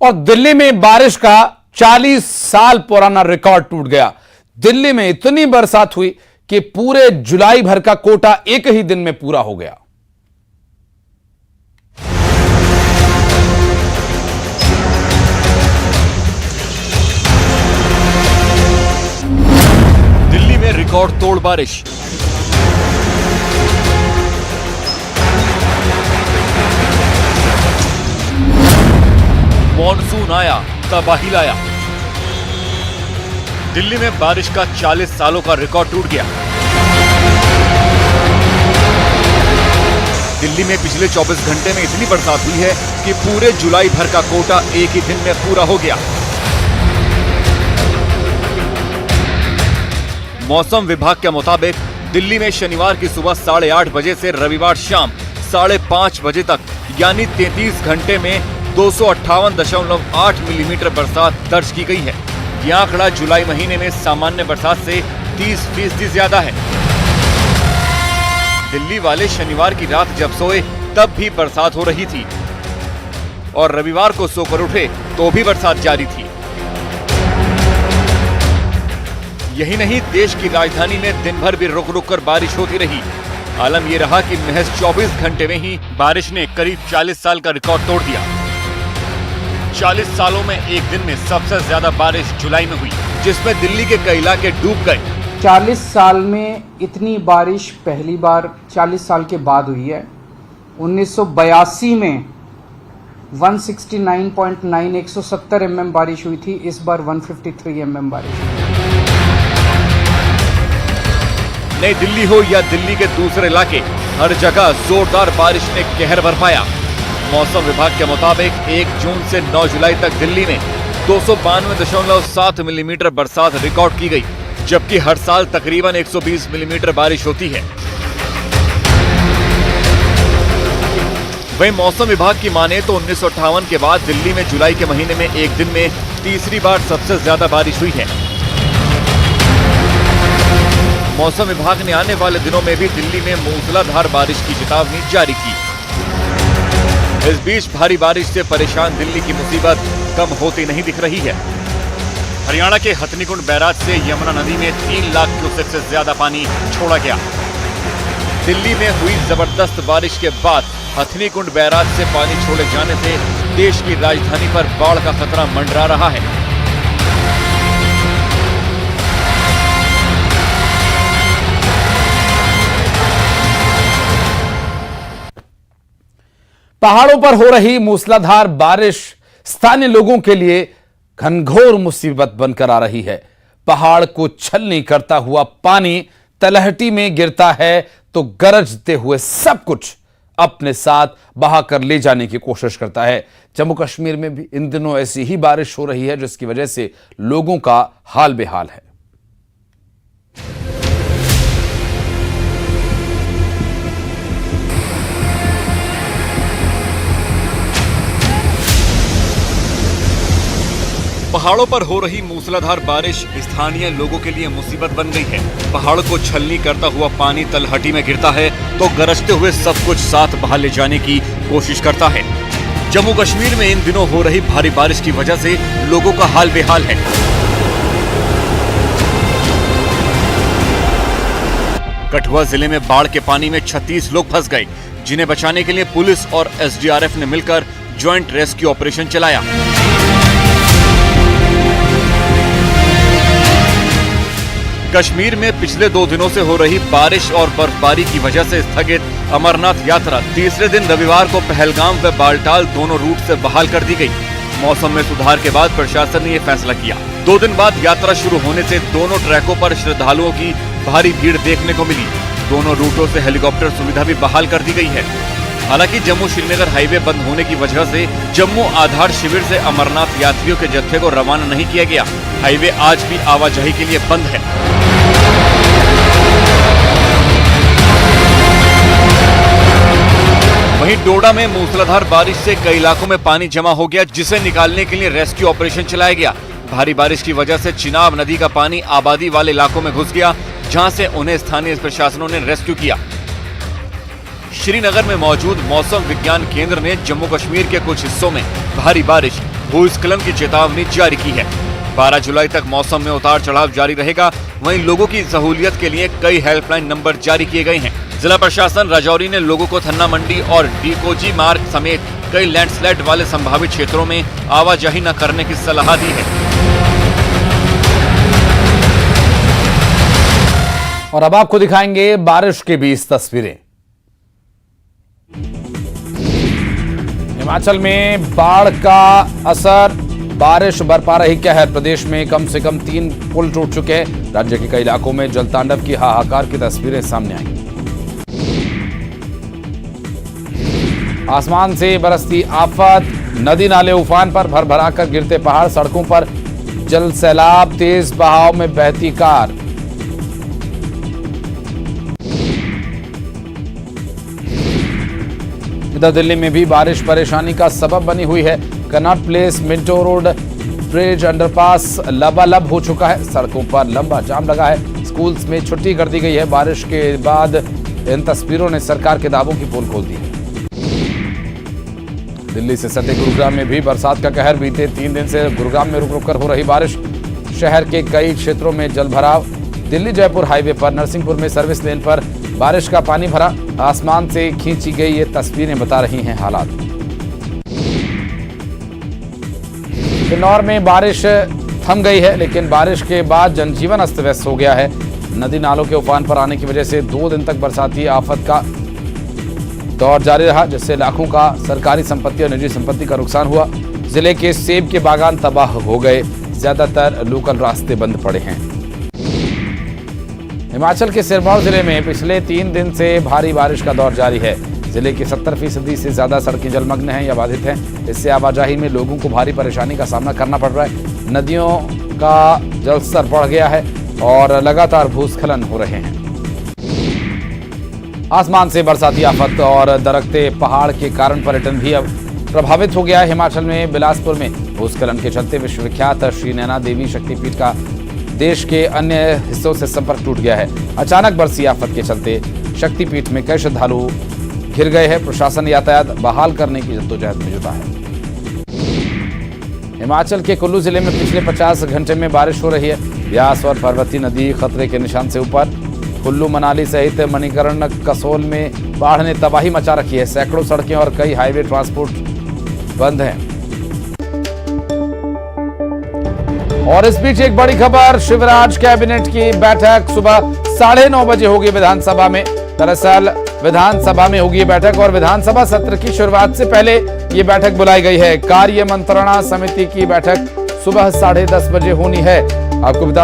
और दिल्ली में बारिश का 40 साल पुराना रिकॉर्ड टूट गया। दिल्ली में इतनी बरसात हुई कि पूरे जुलाई भर का कोटा एक ही दिन में पूरा हो गया। दिल्ली में रिकॉर्ड तोड़ बारिश। मॉनसून आया, तबाही लाया। दिल्ली में बारिश का 40 सालों का रिकॉर्ड टूट गया। दिल्ली में पिछले 24 घंटे में इतनी बरसात हुई है कि पूरे जुलाई भर का कोटा एक ही दिन में पूरा हो गया। मौसम विभाग के मुताबिक दिल्ली में शनिवार की सुबह 8:30 बजे से रविवार शाम 5:30 बजे तक यानी 33 घंटे में 258.8 मिलीमीटर बरसात दर्ज की गई है। यह आंकड़ा जुलाई महीने में सामान्य बरसात से 30% ज्यादा है। दिल्ली वाले शनिवार की रात जब सोए तब भी बरसात हो रही थी और रविवार को सोकर उठे तो भी बरसात जारी थी। यही नहीं, देश की राजधानी में दिन भर भी रुक रुक कर बारिश होती रही। आलम यह रहा कि महज 24 घंटे में ही बारिश ने करीब 40 साल का रिकॉर्ड तोड़ दिया। 40 सालों में एक दिन में सबसे ज्यादा बारिश जुलाई में हुई, जिसमें दिल्ली के कई इलाके डूब गए। 40 साल में इतनी बारिश पहली बार 40 साल के बाद हुई है। 1982 में 169.9 170 mm बारिश हुई थी। इस बार 153 mm बारिश हुई। नई दिल्ली हो या दिल्ली के दूसरे इलाके, हर जगह जोरदार बारिश ने कहर बरपाया। मौसम विभाग के मुताबिक 1 जून से 9 जुलाई तक दिल्ली में 292.7 मिलीमीटर बरसात रिकॉर्ड की गई, जबकि हर साल तकरीबन 120 मिलीमीटर बारिश होती है। वहीं मौसम विभाग की माने तो 1958 के बाद दिल्ली में जुलाई के महीने में एक दिन में तीसरी बार सबसे ज्यादा बारिश हुई है। मौसम विभाग ने आने वाले दिनों में भी दिल्ली में मूसलाधार बारिश की चेतावनी जारी की। इस बीच भारी बारिश से परेशान दिल्ली की मुसीबत कम होती नहीं दिख रही है। हरियाणा के हथनीकुंड बैराज से यमुना नदी में 3 लाख क्यूसेक से ज्यादा पानी छोड़ा गया। दिल्ली में हुई जबरदस्त बारिश के बाद हथनीकुंड बैराज से पानी छोड़े जाने से देश की राजधानी पर बाढ़ का खतरा मंडरा रहा है। पहाड़ों पर हो रही मूसलाधार बारिश स्थानीय लोगों के लिए घनघोर मुसीबत बनकर आ रही है। पहाड़ को छलनी करता हुआ पानी तलहटी में गिरता है तो गरजते हुए सब कुछ अपने साथ बहाकर ले जाने की कोशिश करता है। जम्मू कश्मीर में भी इन दिनों ऐसी ही बारिश हो रही है, जिसकी वजह से लोगों का हाल बेहाल है। पहाड़ों पर हो रही मूसलाधार बारिश स्थानीय लोगों के लिए मुसीबत बन गई है। पहाड़ को छलनी करता हुआ पानी तलहटी में गिरता है तो गरजते हुए सब कुछ साथ बहा ले जाने की कोशिश करता है। जम्मू कश्मीर में इन दिनों हो रही भारी बारिश की वजह से लोगों का हाल बेहाल है। कठुआ जिले में बाढ़ के पानी में 36 लोग फंस गए, जिन्हें बचाने के लिए पुलिस और एसडीआरएफ ने मिलकर ज्वाइंट रेस्क्यू ऑपरेशन चलाया। कश्मीर में पिछले 2 दिनों से हो रही बारिश और बर्फबारी की वजह से स्थगित अमरनाथ यात्रा तीसरे दिन रविवार को पहलगाम व बालटाल दोनों रूट से बहाल कर दी गई। मौसम में सुधार के बाद प्रशासन ने यह फैसला किया। 2 दिन बाद यात्रा शुरू होने से दोनों ट्रैकों पर श्रद्धालुओं की भारी भीड़ देखने को मिली। दोनों रूटों से हेलीकॉप्टर सुविधा भी बहाल कर दी गई है। हालांकि जम्मू श्रीनगर हाईवे बंद होने की वजह से जम्मू आधार शिविर से अमरनाथ यात्रियों के जत्थे को रवाना नहीं किया गया। हाईवे आज भी आवाजाही के लिए बंद है। वहीं डोडा में मूसलाधार बारिश से कई इलाकों में पानी जमा हो गया, जिसे निकालने के लिए रेस्क्यू ऑपरेशन चलाया गया। भारी बारिश की वजह से चिनाब नदी का पानी आबादी वाले इलाकों में घुस गया, जहां से उन्हें स्थानीय प्रशासनों ने रेस्क्यू किया। श्रीनगर में मौजूद मौसम विज्ञान केंद्र ने जम्मू कश्मीर के कुछ हिस्सों में भारी बारिश, भूस्खलन की चेतावनी जारी की है। 12 जुलाई तक मौसम में उतार चढ़ाव जारी रहेगा। वहीं लोगों की सहूलियत के लिए कई हेल्पलाइन नंबर जारी किए गए हैं। जिला प्रशासन राजौरी ने लोगों को थन्ना मंडी और डीकोजी मार्ग समेत कई लैंडस्लाइड वाले संभावित क्षेत्रों में आवाजाही न करने की सलाह दी है। और अब आपको दिखाएंगे बारिश की 20 तस्वीरें। हिमाचल में बाढ़ का असर, बारिश बरपा रही कहर। प्रदेश में कम से कम 3 पुल टूट चुके हैं। राज्य के कई इलाकों में जलतांडव की हाहाकार की तस्वीरें सामने आई। आसमान से बरसती आफत, नदी नाले उफान पर, भर भराकर गिरते पहाड़, सड़कों पर जल सैलाब, तेज बहाव में बहती कार। इधर दिल्ली में भी बारिश परेशानी का सबब बनी हुई है। Connaught place, Minto road, bridge, underpass लबालब हो चुका है। सड़कों पर लंबा जाम लगा है। स्कूल्स में छुट्टी कर दी गई है। बारिश के बाद इन तस्वीरों ने सरकार के दावों की पोल खोल दी है। दिल्ली से सटे गुरुग्राम में भी बरसात का कहर। बीते 3 दिन से गुरुग्राम में रुक रुक कर हो रही बारिश, शहर के कई क्षेत्रों में जल भराव। दिल्ली जयपुर हाईवे पर नरसिंहपुर में सर्विस लेन पर बारिश का पानी भरा। आसमान से खींची गई ये तस्वीरें बता रही हैं हालात। किन्नौर में बारिश थम गई है, लेकिन बारिश के बाद जनजीवन अस्त व्यस्त हो गया है। नदी नालों के उफान पर आने की वजह से 2 दिन तक बरसाती आफत का दौर जारी रहा, जिससे लाखों का सरकारी संपत्ति और निजी संपत्ति का नुकसान हुआ। जिले के सेब के बागान तबाह हो गए। ज्यादातर लोकल रास्ते बंद पड़े हैं। हिमाचल के सिरमौर जिले में पिछले 3 दिन से भारी बारिश का दौर जारी है। जिले की 70% से ज्यादा सड़कें जलमग्न हैं या बाधित हैं। इससे आवाजाही में लोगों को भारी परेशानी का सामना करना पड़ रहा है। नदियों का जलस्तर बढ़ गया है और लगातार भूस्खलन हो रहे हैं। आसमान से बरसाती आफत और दरकते पहाड़ के कारण पर्यटन भी अब प्रभावित हो गया है। हिमाचल में बिलासपुर में भूस्खलन के चलते विश्वविख्यात श्री नैना देवी शक्तिपीठ का देश के अन्य हिस्सों से संपर्क टूट गया है। अचानक बरसी आफत के चलते शक्तिपीठ में कई श्रद्धालु घिर गए हैं। प्रशासन यातायात बहाल करने की जद्दोजहद में जुटा है। हिमाचल के कुल्लू जिले में पिछले 50 घंटे में बारिश हो रही है। ब्यास और पार्वती नदी खतरे के निशान से ऊपर। कुल्लू मनाली सहित मणिकर्ण कसोल में बाढ़ ने तबाही मचा रखी है। सैकड़ों सड़कें और कई हाईवे ट्रांसपोर्ट बंद हैं। और इस बीच एक बड़ी खबर, शिवराज कैबिनेट की बैठक सुबह 9:30 बजे होगी विधानसभा में। दरअसल विधानसभा में होगी ये बैठक और विधानसभा सत्र की शुरुआत से पहले ये बैठक बुलाई गई है। कार्य मंत्रणा समिति की बैठक सुबह 10:30 बजे होनी है। आपको बता